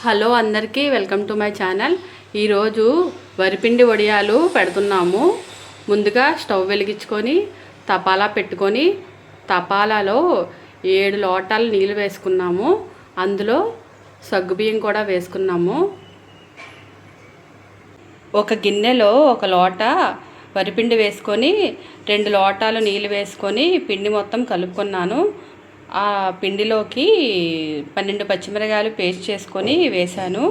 Hello అందరికీ welcome to my channel. ఈరోజు వరిపిండి వడియాలు పెడుతున్నాము. ముందుగా స్టవ్ వెలిగించుకొని తపాలా పెట్టుకొని తపాలాలో 7 లోటాలు నీళ్ళు వేసుకున్నాము. అందులో సగ్గుబియ్యం కూడా వేసుకున్నాము. ఒక గిన్నెలో 1 లోట వరిపిండి వేసుకొని 2 లోటాలు నీళ్ళు వేసుకొని పిండి మొత్తం కలుపుకున్నాను. ఆ పిండిలోకి 12 పచ్చిమిరపకాయలు పేస్ట్ చేసుకొని వేసాను.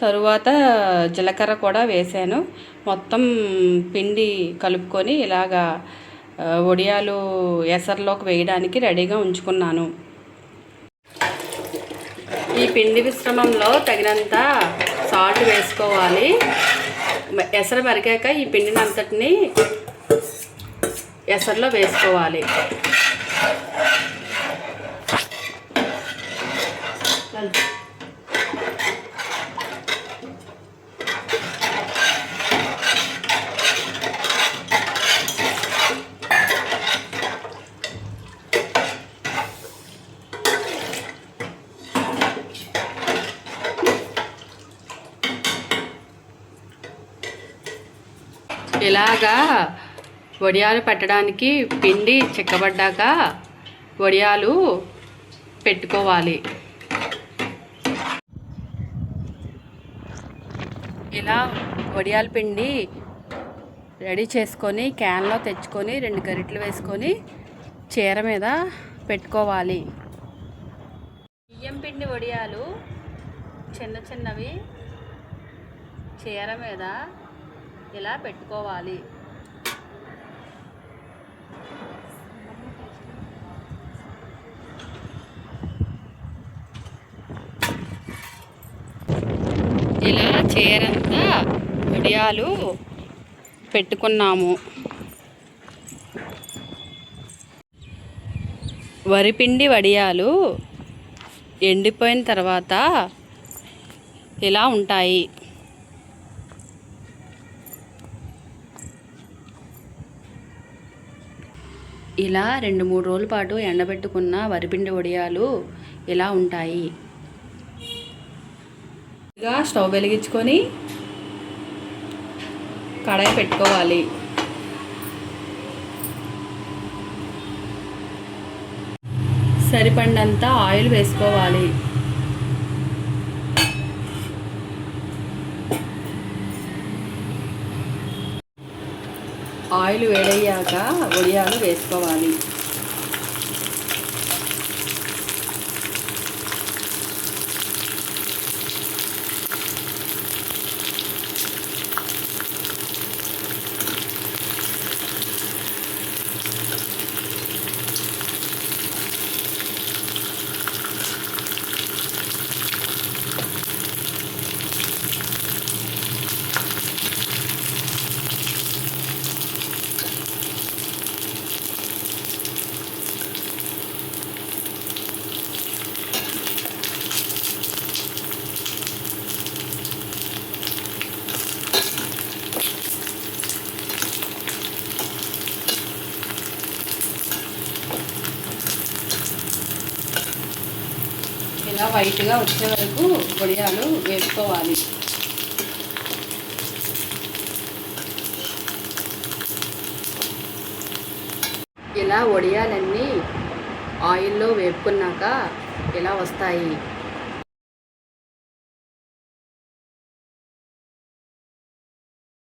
తరువాత జీలకర్ర కూడా వేసాను. మొత్తం పిండి కలుపుకొని ఇలాగా వడియాలు ఎసర్లోకి వేయడానికి రెడీగా ఉంచుకున్నాను. ఈ పిండి మిశ్రమంలో తగినంత సాల్ట్ వేసుకోవాలి. ఎసరు మరిగాక ఈ పిండిని అంతటిని ఎసర్లో వేసుకోవాలి. ఇలాగా వడియాలు పెట్టడానికి పిండి చిక్కబడ్డాక వడియాలు పెట్టుకోవాలి. ఇలా వడియాల పిండి రెడీ చేసుకొని క్యాన్లో తెచ్చుకొని 2 గరిటెలు వేసుకొని చీర మీద పెట్టుకోవాలి. బియ్యం పిండి వడియాలు చిన్న చిన్నవి చీర మీద ఇలా పెట్టుకోవాలి. ఇలా చీరంతా వడియాలు పెట్టుకున్నాము. వరిపిండి వడియాలు ఎండిపోయిన తర్వాత ఇలా ఉంటాయి. ఇలా 2-3 రోజుల పాటు ఎండబెట్టుకున్న వరిపిండి వడియాలు ఇలా ఉంటాయి. ఇక స్టవ్ వెలిగించుకొని కడాయి పెట్టుకోవాలి. సరిపడినంత ఆయిల్ వేసుకోవాలి. ఆయిల్ వేడయ్యాక వడియాలు వేసుకోవాలి. ఇలా వైట్గా వచ్చే వరకు వడియాలు వేసుకోవాలి. ఇలా వడియాలన్నీ ఆయిల్లో వేపుకున్నాక ఇలా వస్తాయి.